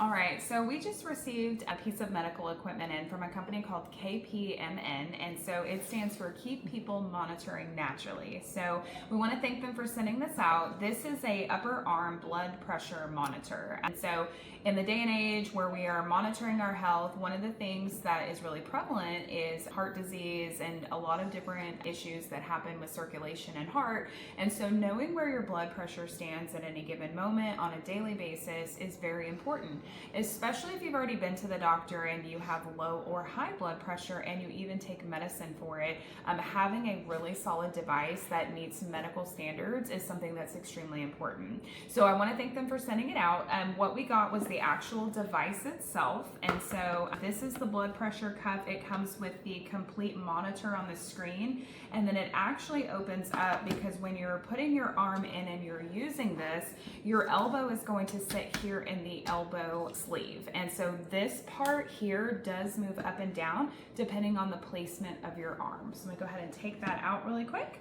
All right, so we just received a piece of medical equipment in from a company called KPMN, and so it stands for Keep People Monitoring Naturally. So we want to thank them for sending this out. This is a upper arm blood pressure monitor. And so in the day and age where we are monitoring our health, one of the things that is really prevalent is heart disease and a lot of different issues that happen with circulation and heart. And so knowing where your blood pressure stands at any given moment on a daily basis is very important, especially if you've already been to the doctor and you have low or high blood pressure and you even take medicine for it. Having a really solid device that meets medical standards is something that's extremely important. So I want to thank them for sending it out. What we got was the actual device itself, and so this is the blood pressure cuff. It comes with the complete monitor on the screen, and then it actually opens up because when you're putting your arm in and you're using this, your elbow is going to sit here in the elbow sleeve, and so this part here does move up and down depending on the placement of your arm. So I'm gonna go ahead and take that out really quick.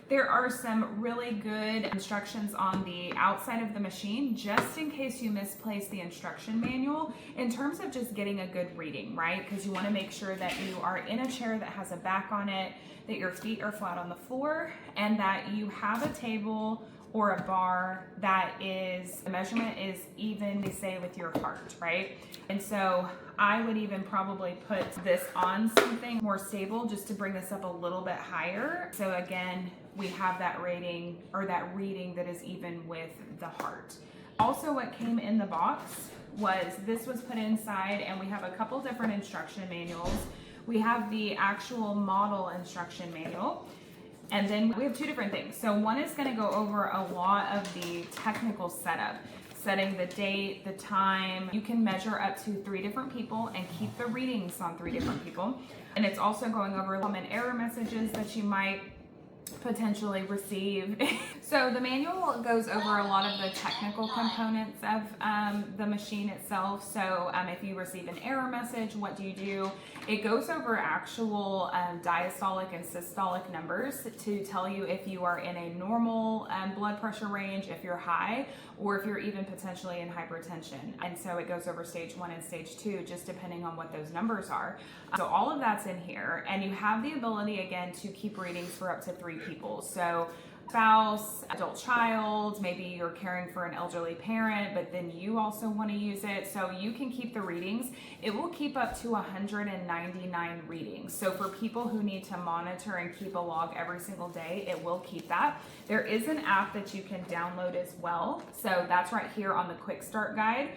There are some really good instructions on the outside of the machine, just in case you misplace the instruction manual, in terms of just getting a good reading, right? Because you want to make sure that you are in a chair that has a back on it, that your feet are flat on the floor, and that you have a table or a bar that the measurement is even, they say, with your heart, right? And so I would even probably put this on something more stable just to bring this up a little bit higher. So again, we have that rating or that reading that is even with the heart. Also, what came in the box was this was put inside, and we have a couple different instruction manuals. We have the actual model instruction manual, and then we have two different things. So one is going to go over a lot of the technical setup, setting the date, the time. You can measure up to 3 different people and keep the readings on 3 different people. And it's also going over common error messages that you might potentially receive. So the manual goes over a lot of the technical components of the machine itself. So if you receive an error message, what do you do? It goes over actual diastolic and systolic numbers to tell you if you are in a normal blood pressure range, if you're high, or if you're even potentially in hypertension. And so it goes over stage 1 and stage 2, just depending on what those numbers are. So all of that's in here, and you have the ability again to keep readings for up to 3 people. So spouse, adult child, maybe you're caring for an elderly parent, but then you also want to use it. So you can keep the readings. It will keep up to 199 readings. So for people who need to monitor and keep a log every single day, it will keep that. There is an app that you can download as well. So that's right here on the quick start guide.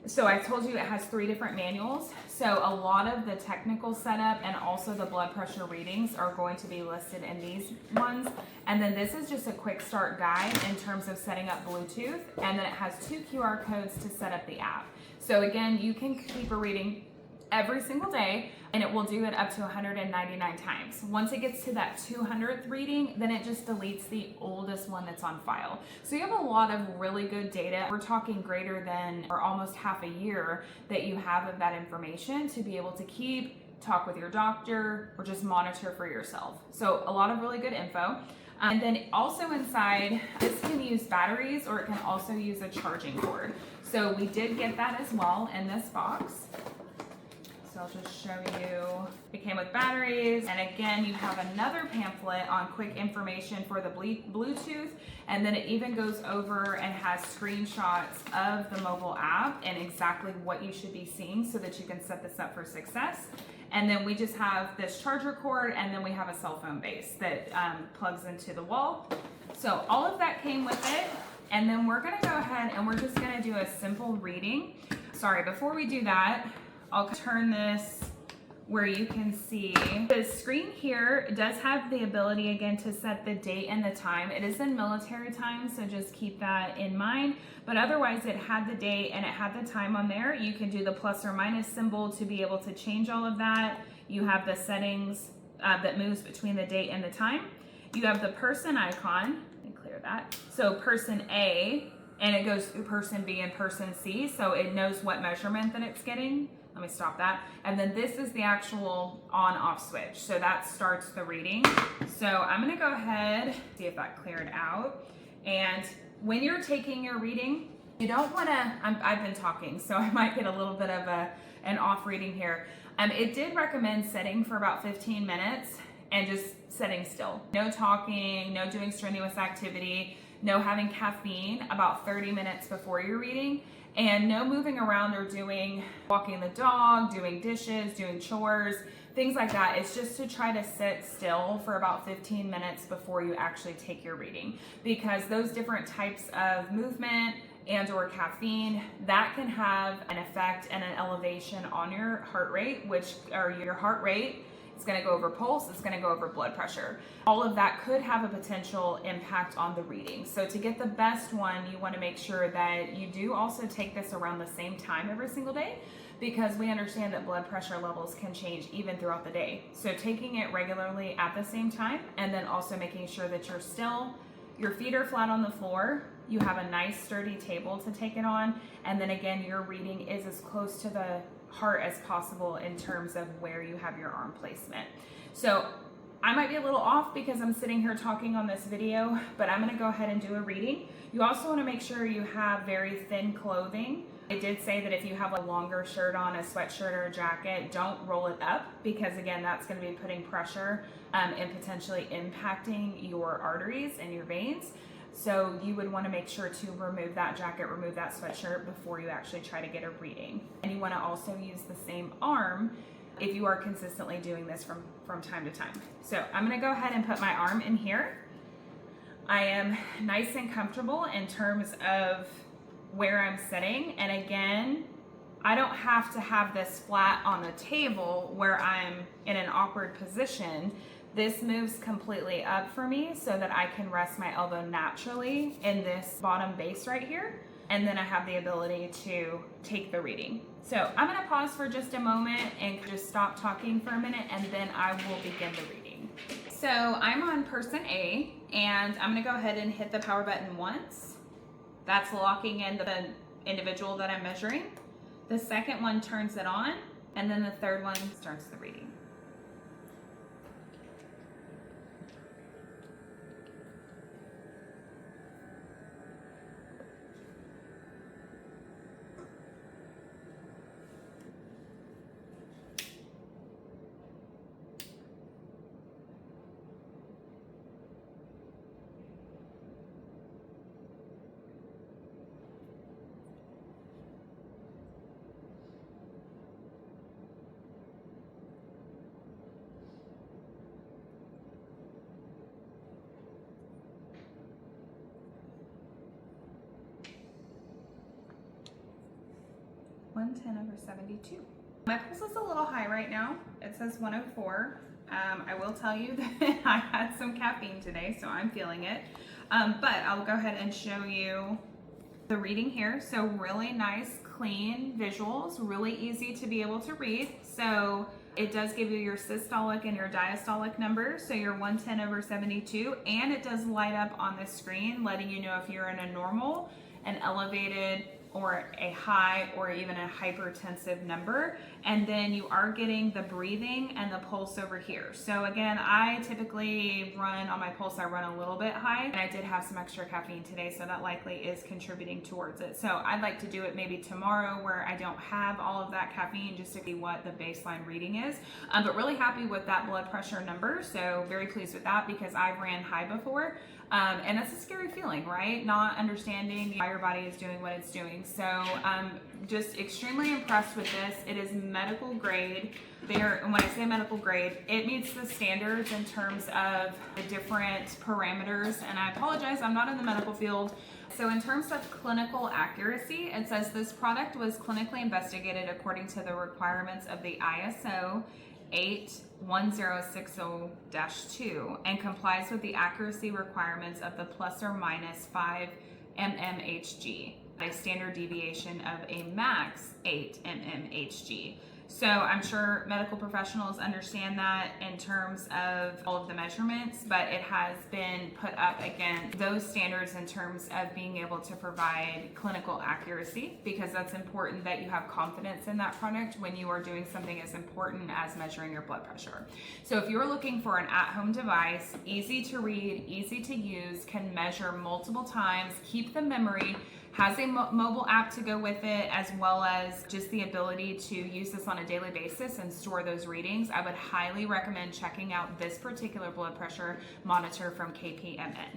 So I told you it has 3 different manuals. So a lot of the technical setup and also the blood pressure readings are going to be listed in these ones. And then this is just a quick start guide in terms of setting up Bluetooth. And then it has 2 QR codes to set up the app. So again, you can keep a reading every single day, and it will do it up to 199 times. Once it gets to that 200th reading, then it just deletes the oldest one that's on file. So you have a lot of really good data. We're talking greater than or almost half a year that you have of that information to be able to keep, talk with your doctor, or just monitor for yourself. So a lot of really good info. And then also inside, this can use batteries, or it can also use a charging cord. So we did get that as well in this box. So I'll just show you. It came with batteries, and again, you have another pamphlet on quick information for the Bluetooth, and then it even goes over and has screenshots of the mobile app and exactly what you should be seeing so that you can set this up for success. And then we just have this charger cord, and then we have a cell phone base that plugs into the wall. So all of that came with it, and then we're gonna go ahead and we're just gonna do a simple reading. Sorry, before we do that, I'll turn this where you can see the screen here does have the ability again to set the date and the time. It is in military time, so just keep that in mind. But otherwise, it had the date and it had the time on there. You can do the plus or minus symbol to be able to change all of that. You have the settings that moves between the date and the time. You have the person icon. Let me clear that. So person A, and it goes through person B and person C, so it knows what measurement that it's getting. Let me stop that. And then this is the actual on-off switch. So that starts the reading. So I'm gonna go ahead, see if that cleared out. And when you're taking your reading, You don't want to, I've been talking, so I might get a little bit of an off reading here. It did recommend sitting for about 15 minutes and just sitting still. No talking, no doing strenuous activity, no having caffeine about 30 minutes before you're reading, and no moving around or walking the dog, doing dishes, doing chores, things like that. It's just to try to sit still for about 15 minutes before you actually take your reading, because those different types of movement and or caffeine, that can have an effect and an elevation on your heart rate, your heart rate. It's going to go over pulse, it's going to go over blood pressure. All of that could have a potential impact on the reading. So to get the best one, you want to make sure that you do also take this around the same time every single day, because we understand that blood pressure levels can change even throughout the day. So taking it regularly at the same time, and then also making sure that you're still, your feet are flat on the floor, you have a nice sturdy table to take it on, and then again, your reading is as close to the heart as possible in terms of where you have your arm placement. So I might be a little off because I'm sitting here talking on this video, but I'm going to go ahead and do a reading. You also want to make sure you have very thin clothing. It did say that if you have a longer shirt on, a sweatshirt or a jacket, don't roll it up, because again, that's going to be putting pressure and potentially impacting your arteries and your veins. So you would want to make sure to remove that jacket, remove that sweatshirt before you actually try to get a reading. And you want to also use the same arm if you are consistently doing this from time to time. So I'm going to go ahead and put my arm in here. I am nice and comfortable in terms of where I'm sitting. And again, I don't have to have this flat on the table where I'm in an awkward position. This moves completely up for me so that I can rest my elbow naturally in this bottom base right here. And then I have the ability to take the reading. So I'm going to pause for just a moment and just stop talking for a minute, and then I will begin the reading. So I'm on person A, and I'm going to go ahead and hit the power button once. That's locking in the individual that I'm measuring. The second one turns it on, and then the third one starts the reading. (110/72). My pulse is a little high right now. It says 104. I will tell you that I had some caffeine today, so I'm feeling it. But I'll go ahead and show you the reading here. So really nice, clean visuals, really easy to be able to read. So it does give you your systolic and your diastolic numbers, so your 110/72, and it does light up on the screen, letting you know if you're in a normal, an elevated, or a high, or even a hypertensive number. And then you are getting the breathing and the pulse over here. So again, I typically run on my pulse, I run a little bit high, and I did have some extra caffeine today, so that likely is contributing towards it. So I'd like to do it maybe tomorrow where I don't have all of that caffeine, just to see what the baseline reading is. But really happy with that blood pressure number, so very pleased with that, because I've ran high before. And that's a scary feeling, right? Not understanding why your body is doing what it's doing. So just extremely impressed with this. It is medical grade. And when I say medical grade, it meets the standards in terms of the different parameters. And I apologize, I'm not in the medical field. So in terms of clinical accuracy, it says this product was clinically investigated according to the requirements of the ISO 81060-2 and complies with the accuracy requirements of the plus or minus 5 mmHg, a standard deviation of a max 8 mmHg. So I'm sure medical professionals understand that in terms of all of the measurements, but it has been put up against those standards in terms of being able to provide clinical accuracy, because that's important that you have confidence in that product when you are doing something as important as measuring your blood pressure. So if you're looking for an at-home device, easy to read, easy to use, can measure multiple times, keep the memory, Has a mobile app to go with it, as well as just the ability to use this on a daily basis and store those readings. I would highly recommend checking out this particular blood pressure monitor from KPMN.